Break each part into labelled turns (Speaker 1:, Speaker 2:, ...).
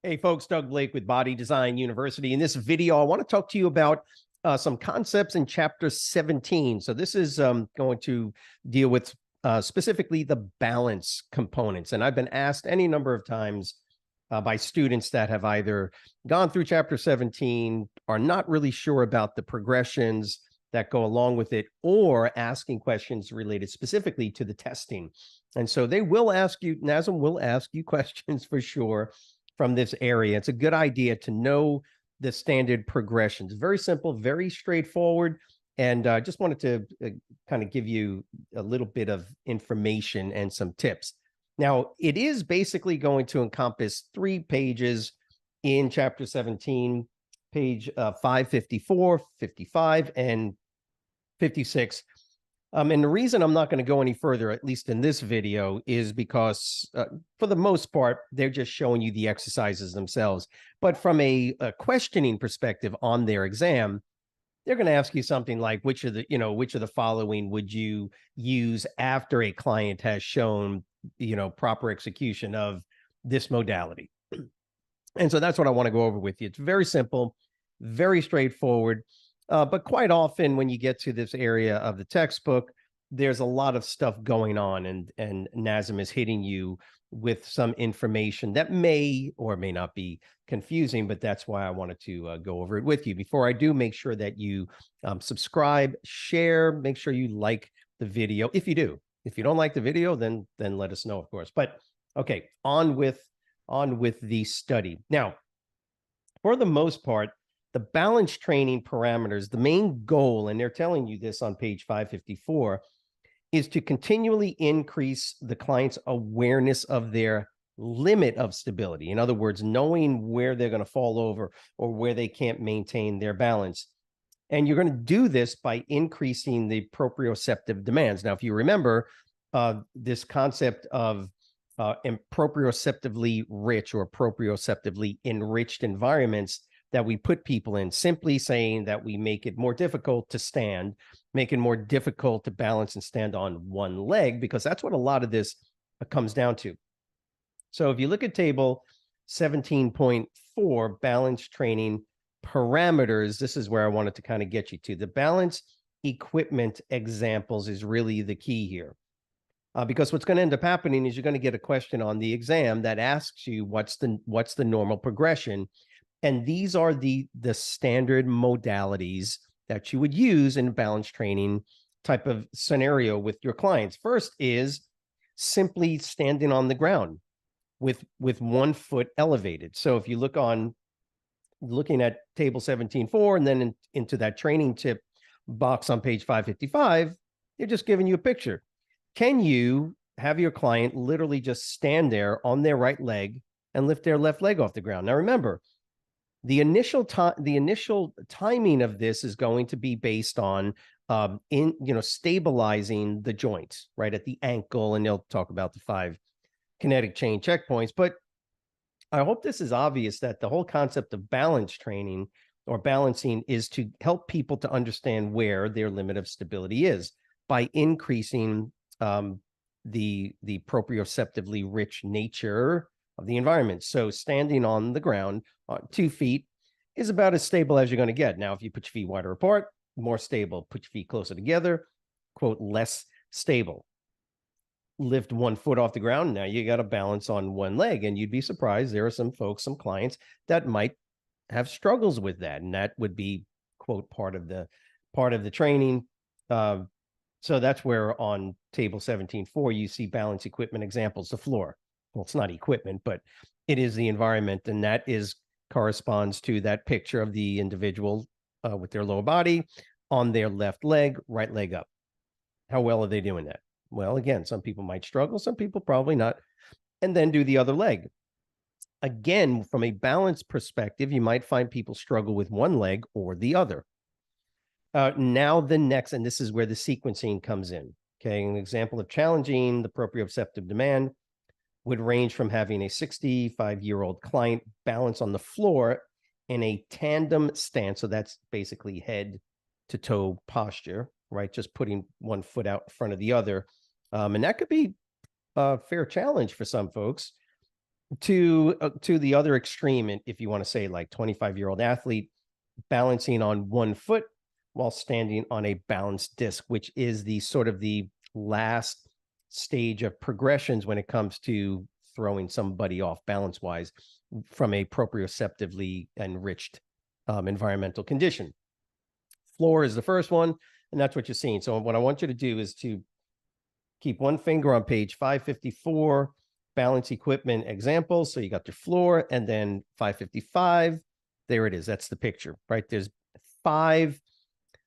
Speaker 1: Hey folks, Doug Blake with Body Design University. In this video, I want to talk to you about some concepts in chapter 17. So this is going to deal with specifically the balance components. And I've been asked any number of times by students that have either gone through chapter 17, are not really sure about the progressions that go along with it, or asking questions related specifically to the testing. And so they will ask you, NASM will ask you questions for sure from this area. It's a good idea to know the standard progressions. Very simple, very straightforward. And I just wanted to kind of give you a little bit of information and some tips. Now, it is basically going to encompass 3 pages in chapter 17, page 554, 55, and 56. And the reason I'm not going to go any further, at least in this video, is because for the most part, they're just showing you the exercises themselves. But from a questioning perspective on their exam, they're going to ask you something like, which of the following would you use after a client has shown, proper execution of this modality? And so that's what I want to go over with you. It's very simple, very straightforward. But quite often when you get to this area of the textbook, there's a lot of stuff going on, and NASM is hitting you with some information that may or may not be confusing, but that's why I wanted to go over it with you. Before I do, make sure that you subscribe, share, make sure you like the video. If you do, if you don't like the video, then let us know, of course. But okay, on with the study. Now, for the most part, the balance training parameters, the main goal, and they're telling you this on page 554, is to continually increase the client's awareness of their limit of stability. In other words, knowing where they're going to fall over or where they can't maintain their balance. And you're going to do this by increasing the proprioceptive demands. Now, if you remember this concept of proprioceptively rich or proprioceptively enriched environments that we put people in, simply saying that we make it more difficult to stand, make it more difficult to balance and stand on one leg, because that's what a lot of this comes down to. So if you look at table 17.4, balance training parameters, this is where I wanted to kind of get you to. The balance equipment examples is really the key here. Because what's going to end up happening is you're going to get a question on the exam that asks you what's the normal progression. And these are the standard modalities that you would use in balance training type of scenario with your clients. First is simply standing on the ground with 1 foot elevated. So if you looking at table 17.4 and then into that training tip box on page 555, they're just giving you a picture. Can you have your client literally just stand there on their right leg and lift their left leg off the ground? Now, remember, the initial timing of this is going to be based on stabilizing the joints right at the ankle, and they'll talk about the 5 kinetic chain checkpoints. But I hope this is obvious that the whole concept of balance training or balancing is to help people to understand where their limit of stability is by increasing the proprioceptively rich nature of the environment. So standing on the ground on 2 feet is about as stable as you're going to get. Now, if you put your feet wider apart, more stable. Put your feet closer together, quote, less stable. Lift 1 foot off the ground. Now you got to balance on 1 leg, and you'd be surprised. There are some folks, some clients that might have struggles with that, and that would be, quote, part of the training. So that's where on table 17.4 you see balance equipment examples. The floor. Well, it's not equipment, but it is the environment, and that corresponds to that picture of the individual with their lower body on their left leg, right leg up. How well are they doing that? Well, again, some people might struggle, some people probably not. And then do the other leg. Again, from a balance perspective, you might find people struggle with 1 leg or the other. Now the next, and this is where the sequencing comes in. Okay, an example of challenging the proprioceptive demand would range from having a 65-year-old client balance on the floor in a tandem stance. So that's basically head to toe posture, right? Just putting 1 foot out in front of the other. And that could be a fair challenge for some folks. to the other extreme, if you want to say like 25-year-old athlete balancing on one foot while standing on a balanced disc, which is the sort of the last stage of progressions when it comes to throwing somebody off balance wise from a proprioceptively enriched environmental condition. Floor is the first one, and that's what you're seeing. So what I want you to do is to keep one finger on page 554, balance equipment examples. So you got your floor, and then 555. There it is. That's the picture, right? There's 5.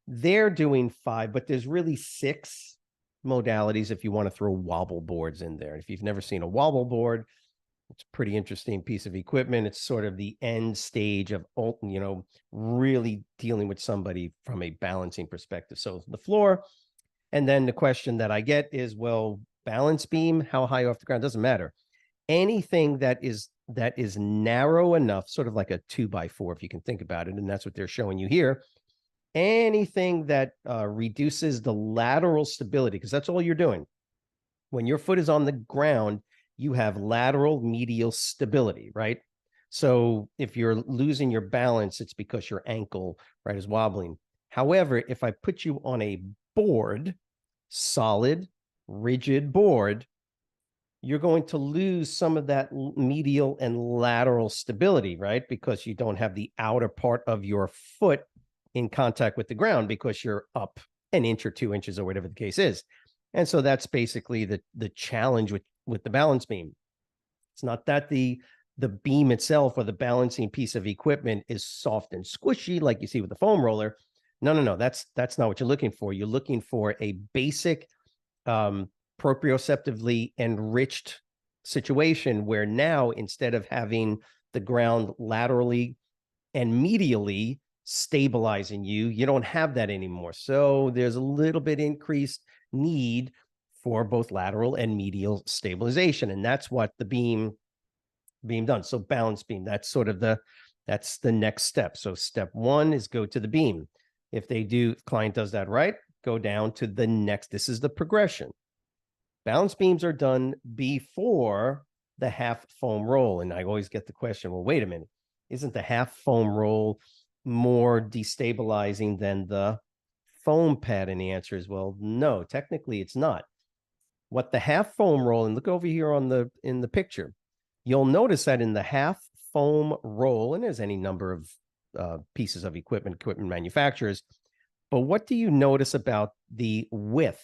Speaker 1: They're doing 5, but there's really 6 modalities if you want to throw wobble boards in there. If you've never seen a wobble board, it's a pretty interesting piece of equipment. It's sort of the end stage of, really dealing with somebody from a balancing perspective. So the floor. And then the question that I get is, well, balance beam, how high off the ground? Doesn't matter. Anything that is narrow enough, sort of like a 2x4, if you can think about it, and that's what they're showing you here. Anything that reduces the lateral stability, because that's all you're doing. When your foot is on the ground, you have lateral medial stability, right? So if you're losing your balance, it's because your ankle, right, is wobbling. However, if I put you on a board, solid, rigid board, you're going to lose some of that medial and lateral stability, right? Because you don't have the outer part of your foot in contact with the ground because you're up an inch or 2 inches or whatever the case is. And so that's basically the challenge with the balance beam. It's not that the beam itself or the balancing piece of equipment is soft and squishy like you see with the foam roller. No. That's not what you're looking for. You're looking for a basic proprioceptively enriched situation where now, instead of having the ground laterally and medially stabilizing you, you don't have that anymore. So there's a little bit increased need for both lateral and medial stabilization. And that's what the beam done. So balance beam, that's sort of that's the next step. So step 1 is go to the beam. If client does that right, go down to the next. This is the progression. Balance beams are done before the half foam roll. And I always get the question, well, wait a minute, isn't the half foam roll more destabilizing than the foam pad? And the answer is, well, no, technically it's not. What the half foam roll, and look over here in the picture, you'll notice that in the half foam roll, and there's any number of pieces of equipment manufacturers, but what do you notice about the width?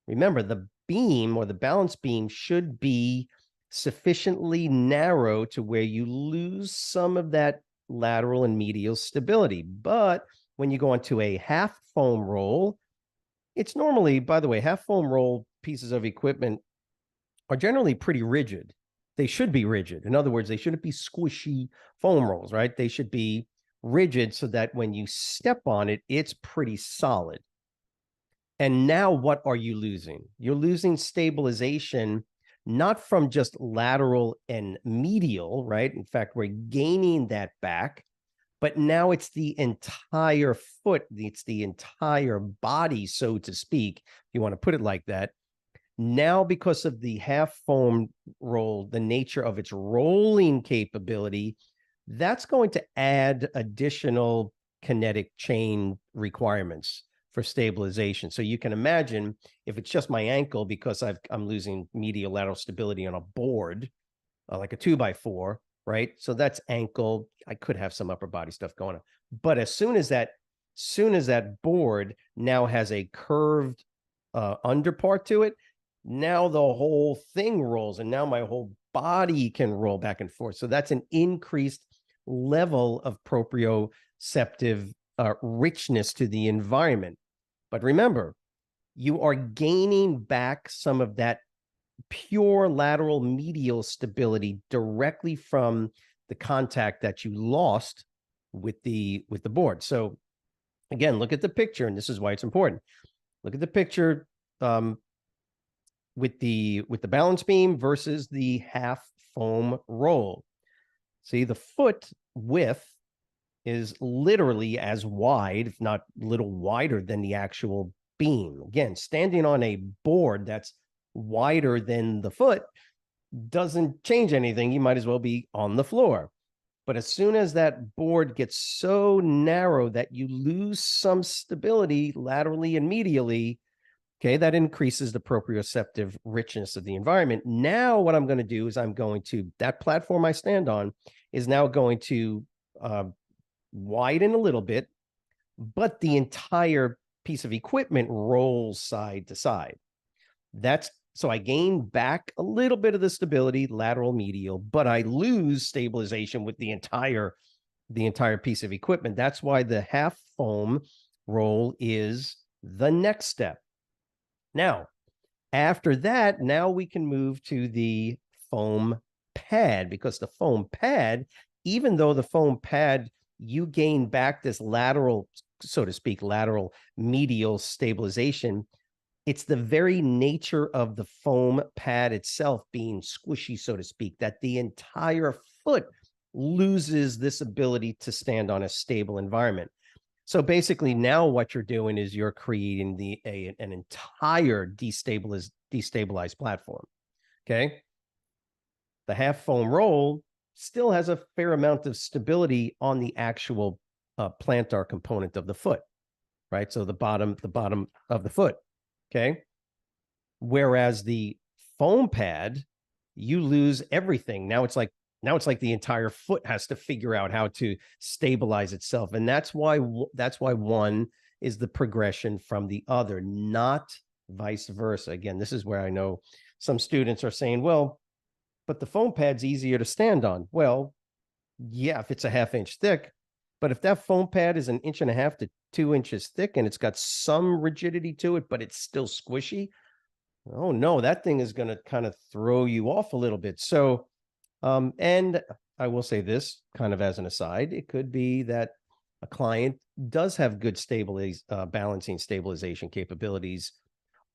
Speaker 1: Remember, the beam or the balance beam should be sufficiently narrow to where you lose some of that lateral and medial stability. But when you go onto a half foam roll, it's normally, by the way, half foam roll pieces of equipment are generally pretty rigid. They should be rigid. In other words, they shouldn't be squishy foam rolls, right? They should be rigid so that when you step on it, it's pretty solid. And now what are you losing? You're losing stabilization, not from just lateral and medial, right? In fact, we're gaining that back, but now it's the entire foot. It's the entire body, so to speak, if you want to put it like that. Now, because of the half foam roll, the nature of its rolling capability, that's going to add additional kinetic chain requirements for stabilization. So you can imagine if it's just my ankle because I'm losing medial lateral stability on a board, like a 2x4, right? So that's ankle. I could have some upper body stuff going on. But as soon as that board now has a curved under part to it, now the whole thing rolls, and now my whole body can roll back and forth. So that's an increased level of proprioceptive richness to the environment. But remember, you are gaining back some of that pure lateral medial stability directly from the contact that you lost with the board. So again, look at the picture, and this is why it's important. Look at the picture with the balance beam versus the half foam roll. See, the foot width is literally as wide, if not a little wider than the actual beam. Again, standing on a board that's wider than the foot, doesn't change anything. You might as well be on the floor. But as soon as that board gets so narrow that you lose some stability laterally and medially, okay, that increases the proprioceptive richness of the environment. Now, what I'm going to do is that platform I stand on is now going to widen a little bit, but the entire piece of equipment rolls side to side. So I gain back a little bit of the stability, lateral, medial, but I lose stabilization with the entire piece of equipment. That's why the half foam roll is the next step. Now, after that, now we can move to the foam pad, because the foam pad, even though the foam pad, you gain back this lateral, so to speak, lateral medial stabilization, it's the very nature of the foam pad itself being squishy, so to speak, that the entire foot loses this ability to stand on a stable environment. So basically, now what you're doing is you're creating an entire destabilized platform. Okay. The half foam roll still has a fair amount of stability on the actual plantar component of the foot, right? So the bottom of the foot. Okay. Whereas the foam pad, you lose everything. Now it's like the entire foot has to figure out how to stabilize itself. And that's why one is the progression from the other, not vice versa. Again, this is where I know some students are saying, well, but the foam pad's easier to stand on. Well, yeah, if it's a ½ inch thick, but if that foam pad is 1.5 inches to 2 inches thick and it's got some rigidity to it, but it's still squishy, oh no, that thing is going to kind of throw you off a little bit. So, and I will say this kind of as an aside, it could be that a client does have good balancing stabilization capabilities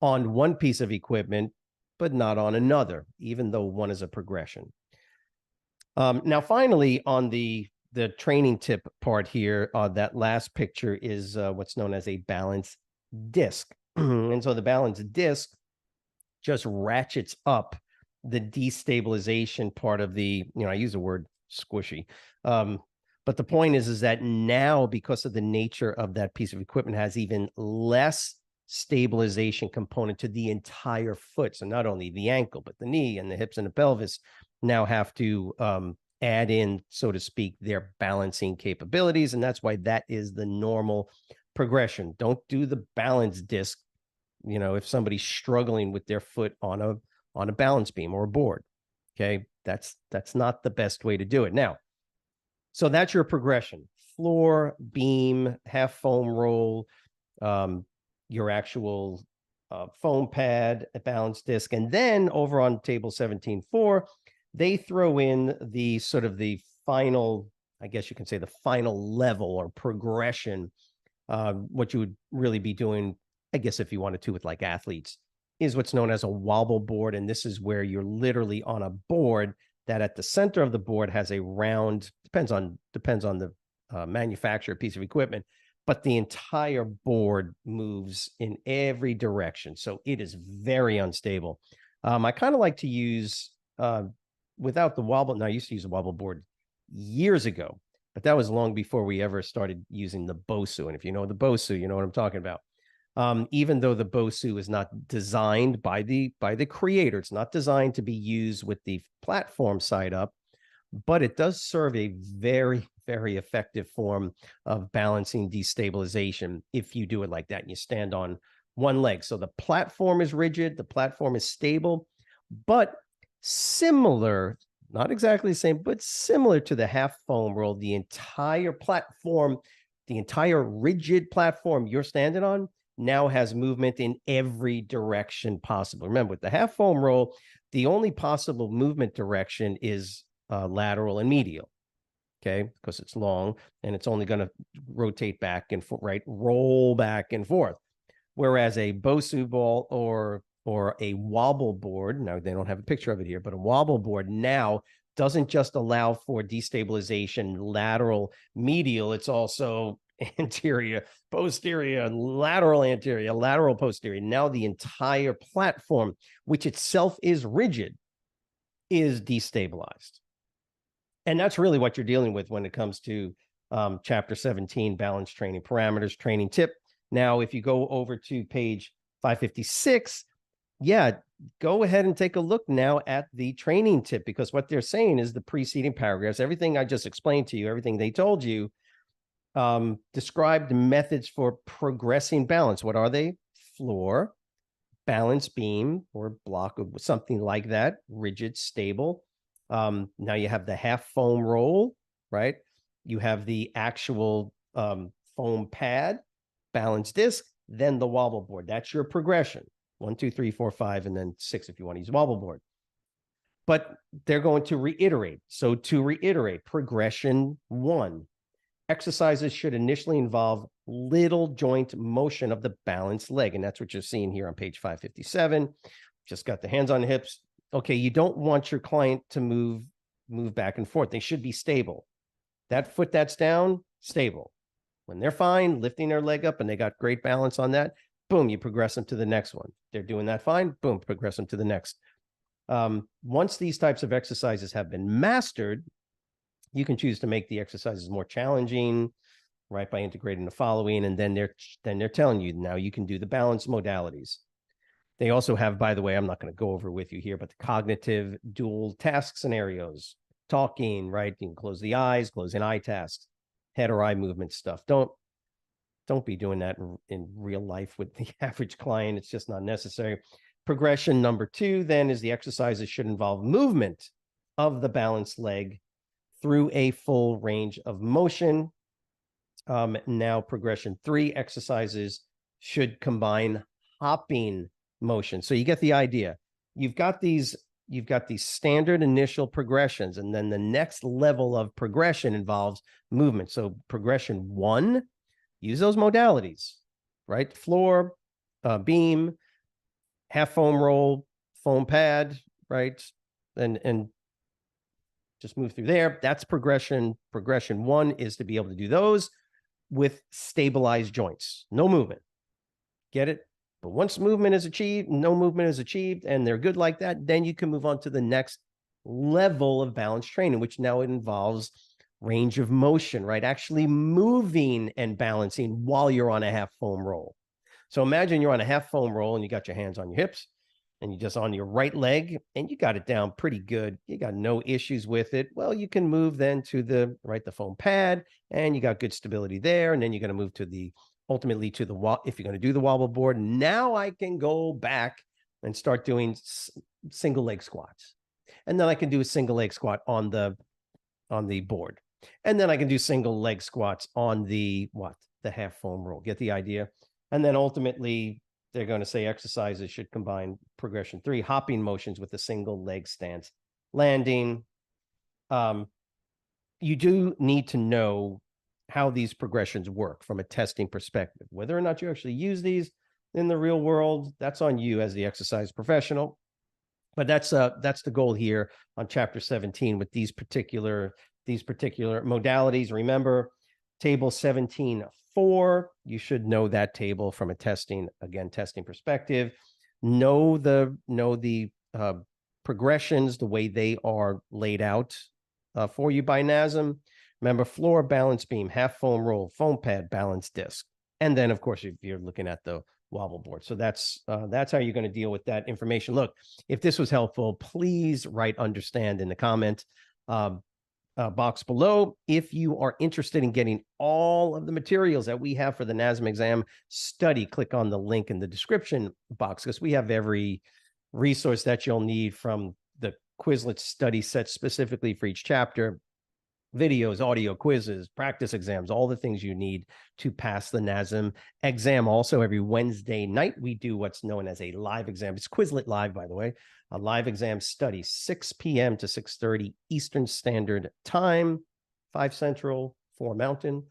Speaker 1: on one piece of equipment, but not on another, even though one is a progression. Now, finally, on the training tip part here, that last picture is what's known as a balance disc. And so the balance disc just ratchets up the destabilization part of I use the word squishy. But the point is that now, because of the nature of that piece of equipment, has even less stabilization component to the entire foot. So not only the ankle, but the knee and the hips and the pelvis now have to add in, so to speak, their balancing capabilities. And that's why that is the normal progression. Don't do the balance disc, if somebody's struggling with their foot on a balance beam or a board. Okay. That's not the best way to do it. Now, so that's your progression: floor, beam, half foam roll, your actual foam pad, a balance disc. And then over on table 17.4, they throw in the sort of the final, I guess you can say the final level or progression. What you would really be doing, I guess, if you wanted to, with like athletes, is what's known as a wobble board. And this is where you're literally on a board that at the center of the board has a round, depends on the manufacturer piece of equipment, but the entire board moves in every direction. So it is very unstable. I kind of like to use, without the wobble, now I used to use a wobble board years ago, but that was long before we ever started using the BOSU. And if you know the BOSU, you know what I'm talking about. Even though the BOSU is not designed by the creator, it's not designed to be used with the platform side up, but it does serve a very, very effective form of balancing destabilization if you do it like that and you stand on one leg. So the platform is rigid, the platform is stable, but similar, not exactly the same, but similar to the half foam roll. The entire platform, the entire rigid platform you're standing on now has movement in every direction possible. Remember, with the half foam roll, the only possible movement direction is lateral and medial, okay, because it's long and it's only going to rotate back and forth, right? Roll back and forth. Whereas a BOSU ball or a wobble board, now they don't have a picture of it here, but a wobble board now doesn't just allow for destabilization lateral, medial, it's also anterior, posterior, lateral, anterior, lateral, posterior. Now the entire platform, which itself is rigid, is destabilized. And that's really what you're dealing with when it comes to chapter 17, balance training parameters, training tip. Now, if you go over to page 556, yeah, go ahead and take a look now at the training tip, because what they're saying is the preceding paragraphs, everything I just explained to you, everything they told you, described methods for progressing balance. What are they? Floor, balance beam or block of something like that, rigid, stable. Now you have the half foam roll, right? You have the actual foam pad, balance disc, then the wobble board. That's your progression. 1, 2, 3, 4, 5, and then 6 if you want to use wobble board. But they're going to reiterate. So to reiterate, progression 1, exercises should initially involve little joint motion of the balanced leg. And that's what you're seeing here on page 557. Just got the hands on the hips. Okay, you don't want your client to move back and forth. They should be stable. That foot that's down, stable. When they're fine, lifting their leg up and they got great balance on that, boom, you progress them to the next one. They're doing that fine, boom, progress them to the next. Once these types of exercises have been mastered, you can choose to make the exercises more challenging, right, by integrating the following, and then they're telling you now you can do the balance modalities. They also have, by the way, I'm not going to go over with you here, but the cognitive dual task scenarios, talking, right? You can close the eyes, closing eye tasks, head or eye movement stuff. Don't be doing that in real life with the average client. It's just not necessary. Progression number 2 then is the exercises should involve movement of the balanced leg through a full range of motion. Now progression 3, exercises should combine hopping motion. So you get the idea. You've got these standard initial progressions, and then the next level of progression involves movement. So progression 1, use those modalities, right? Floor, beam, half foam roll, foam pad, right? And just move through there. That's progression. Progression 1 is to be able to do those with stabilized joints, no movement. Get it? But once movement is achieved, no movement is achieved, and they're good like that, then you can move on to the next level of balance training, which now involves range of motion, right? Actually moving and balancing while you're on a half foam roll. So imagine you're on a half foam roll and you got your hands on your hips and you just on your right leg and you got it down pretty good. You got no issues with it. Well, you can move then to the foam pad, and you got good stability there. And then you're going to move to ultimately to the if you're going to do the wobble board. Now I can go back and start doing single leg squats. And then I can do a single leg squat on the board. And then I can do single leg squats on the half foam roll. Get the idea? And then ultimately they're going to say exercises should combine progression 3, hopping motions with a single leg stance landing. You do need to know how these progressions work from a testing perspective. Whether or not you actually use these in the real world, that's on you as the exercise professional. But that's the goal here on chapter 17 with these particular modalities. Remember, table 17.4, you should know that table from a testing perspective. Know the progressions, the way they are laid out for you by NASM. Remember, floor, balance beam, half foam roll, foam pad, balance disc. And then, of course, if you're looking at the wobble board. So that's how you're going to deal with that information. Look, if this was helpful, please write understand in the comment box below. If you are interested in getting all of the materials that we have for the NASM exam study, click on the link in the description box, because we have every resource that you'll need, from the Quizlet study set specifically for each chapter, videos, audio, quizzes, practice exams, all the things you need to pass the NASM exam. Also, every Wednesday night, we do what's known as a live exam. It's Quizlet Live, by the way, a live exam study, 6 p.m. to 6:30 Eastern Standard Time, 5 Central, 4 Mountain,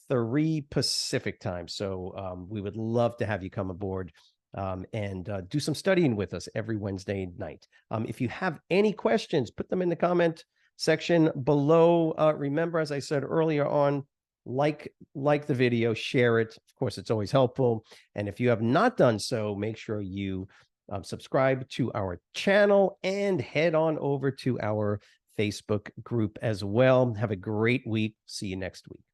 Speaker 1: 3 Pacific Time. So we would love to have you come aboard and do some studying with us every Wednesday night. If you have any questions, put them in the comment section below. Remember, as I said earlier on, like the video, share it. Of course, it's always helpful. And if you have not done so, make sure you subscribe to our channel and head on over to our Facebook group as well. Have a great week. See you next week.